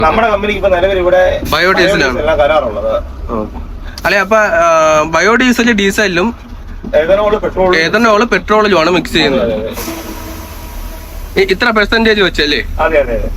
നമ്മുടെ കമ്പനിക്ക് ഇപ്പൊ നിലവിൽ ഇവിടെ ബയോഡീസലാണ് കരാറുള്ളത്. അല്ലെ അപ്പൊ ബയോഡീസൽ ഡീസലിലും എഥനോള് പെട്രോളിലുമാണ് മിക്സ് ചെയ്യുന്നത്. ഇത്ര പെർസെന്റേജ് വെച്ചല്ലേ? അതെ അതെ അതെ.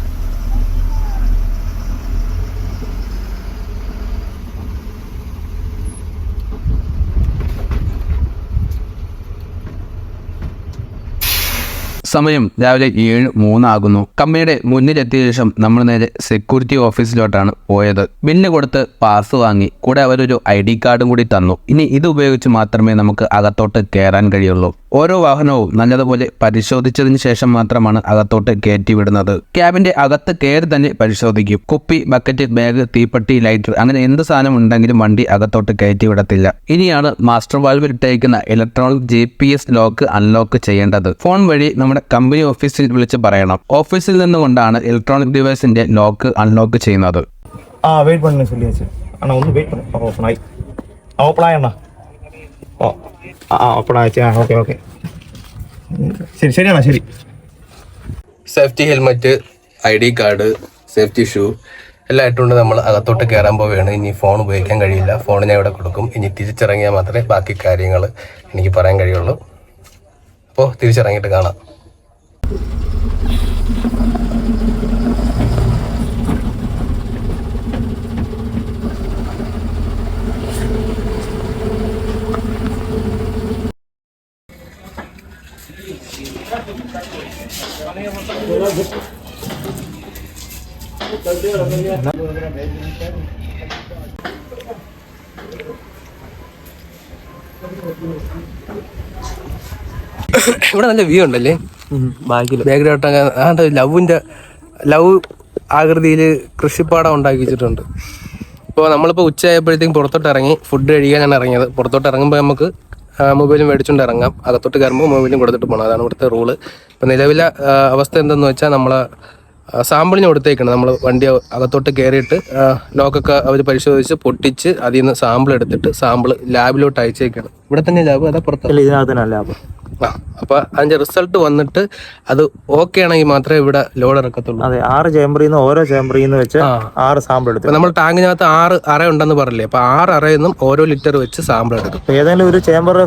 സമയം രാവിലെ 7:03 കമ്പനിയുടെ മുന്നിലെത്തിയ ശേഷം നമ്മൾ നേരെ സെക്യൂരിറ്റി ഓഫീസിലോട്ടാണ് പോയത്. ബില്ല് കൊടുത്ത് പാസ് വാങ്ങി, കൂടെ അവരൊരു ID കാർഡും കൂടി തന്നു. ഇനി ഇത് ഉപയോഗിച്ച് മാത്രമേ നമുക്ക് അകത്തോട്ട് കയറാൻ കഴിയുള്ളൂ. ഓരോ വാഹനവും നല്ലതുപോലെ പരിശോധിച്ചതിന് ശേഷം മാത്രമാണ് അകത്തോട്ട് കയറ്റി വിടുന്നത്. ക്യാബിന്റെ അകത്ത് കയറി തന്നെ പരിശോധിക്കും. കുപ്പി, ബക്കറ്റ്, ബാഗ്, തീപ്പെട്ടി, ലൈറ്റർ അങ്ങനെ എന്ത് സാധനം ഉണ്ടെങ്കിലും വണ്ടി അകത്തോട്ട് കയറ്റി വിടത്തില്ല. ഇനിയാണ് മാസ്റ്റർ വാൽവിൽ ഇട്ടേക്കുന്ന ഇലക്ട്രോണിക് GPS ലോക്ക് അൺലോക്ക് ചെയ്യേണ്ടത്. ഫോൺ വഴി നമ്മുടെ കമ്പനി ഓഫീസിൽ വിളിച്ച് പറയണം. ഓഫീസിൽ നിന്നുകൊണ്ടാണ് ഇലക്ട്രോണിക് ഡിവൈസിന്റെ ലോക്ക് അൺലോക്ക് ചെയ്യുന്നത്. வெயிட் பண்ணு சொல்லியாச்சு. அண்ணா வந்து வெயிட் பண்ணு. ஓப்பன் ஆயி ஓப்பன் ஆயண்ணா. ഓപ്പൺ ആയിട്ടാ. ഓക്കെ ഓക്കെ ശരി ശരിയാണോ? ശരി. Safety helmet, ID card, safety shoe എല്ലാം ഇട്ടുകൊണ്ട് നമ്മൾ അകത്തോട്ട് കയറാൻ പോവുകയാണ്. ഇനി ഫോൺ ഉപയോഗിക്കാൻ കഴിയില്ല. ഫോൺ ഞാൻ ഇവിടെ കൊടുക്കും. ഇനി തിരിച്ചിറങ്ങിയാൽ മാത്രമേ ബാക്കി കാര്യങ്ങൾ എനിക്ക് പറയാൻ കഴിയുള്ളൂ. അപ്പോൾ തിരിച്ചിറങ്ങിയിട്ട് കാണാം. ഇവിടെ നല്ല വ്യൂ ഉണ്ടല്ലേ ബാക്കിലോട്ട്. ലവ് ആകൃതിയിൽ കൃഷിപ്പാടം ഉണ്ടാക്കി വെച്ചിട്ടുണ്ട്. ഇപ്പോൾ നമ്മളിപ്പോൾ ഉച്ചയായപ്പോഴത്തേക്കും പുറത്തോട്ട് ഇറങ്ങി ഫുഡ് കഴിക്കാനാണ് ഇറങ്ങിയത്. പുറത്തോട്ട് ഇറങ്ങുമ്പോൾ നമുക്ക് മൊബൈലും മേടിച്ചുകൊണ്ട് ഇറങ്ങാം. അകത്തോട്ട് കയറുമ്പോൾ മൊബൈലും കൊടുത്തിട്ട് പോകണം. അതാണ് ഇവിടുത്തെ റൂള്. ഇപ്പം നിലവിലെ അവസ്ഥ എന്തെന്ന് വെച്ചാൽ നമ്മളെ സാമ്പിളിന് കൊടുത്തേക്കാണ്. നമ്മൾ വണ്ടി അകത്തോട്ട് കയറിയിട്ട് ലോക്കൊക്കെ അവർ പരിശോധിച്ച് പൊട്ടിച്ച് അതിൽ നിന്ന് സാമ്പിൾ എടുത്തിട്ട് സാമ്പിൾ ലാബിലോട്ട് അയച്ചേക്കാണ്. ഇവിടെ തന്നെ ലാബ് അതാ പുറത്ത് ഇതിനകത്ത് ലാബ്. അപ്പൊ അതിന്റെ റിസൾട്ട് വന്നിട്ട് അത് ഓക്കെ ആണെങ്കിൽ മാത്രമേ ഇവിടെ ലോഡ് ഇറക്കത്തുള്ളൂ. അതെ, 6 ചേമ്പറിൽ നിന്ന് ഓരോ ചേമ്പറിൽ നിന്ന് വെച്ച് 6 സാമ്പിൾ എടുത്തു. നമ്മൾ ടാങ്കിനകത്ത് 6 അറ ഉണ്ടെന്ന് പറഞ്ഞില്ലേ? അപ്പൊ 6 അറയിൽ നിന്നും ഓരോ ലിറ്റർ വെച്ച് സാമ്പിൾ എടുക്കും. ഏതെങ്കിലും ഒരു ചേമ്പർ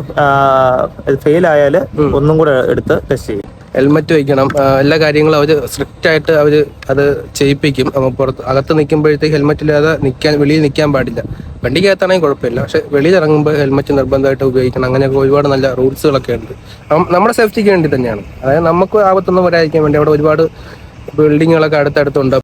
ഫെയിൽ ആയാൽ ഒന്നും കൂടെ എടുത്ത് ടെസ്റ്റ് ചെയ്യും. ഹെൽമെറ്റ് വയ്ക്കണം. എല്ലാ കാര്യങ്ങളും അവർ സ്ട്രിക്റ്റ് ആയിട്ട് അവർ അത് ചെയ്യിപ്പിക്കും. നമ്മൾ പുറത്ത് അകത്ത് നിൽക്കുമ്പോഴത്തേക്ക് ഹെൽമെറ്റ് ഇല്ലാതെ വെളിയിൽ നിൽക്കാൻ പാടില്ല. വണ്ടിക്കകത്താണെങ്കിൽ കുഴപ്പമില്ല, പക്ഷെ വെളിയിൽ ഇറങ്ങുമ്പോൾ ഹെൽമെറ്റ് നിർബന്ധമായിട്ട് ഉപയോഗിക്കണം. അങ്ങനെയൊക്കെ ഒരുപാട് നല്ല റൂൾസുകളൊക്കെ ഉണ്ട്. നമ്മുടെ സേഫ്റ്റിക്ക് വേണ്ടി തന്നെയാണ്. അതായത് നമുക്ക് ആപത്തൊന്നും വരാതിരിക്കാൻ വേണ്ടി. അവിടെ ഒരുപാട് ബിൽഡിങ്ങുകളൊക്കെ അടുത്തടുത്തുണ്ട്.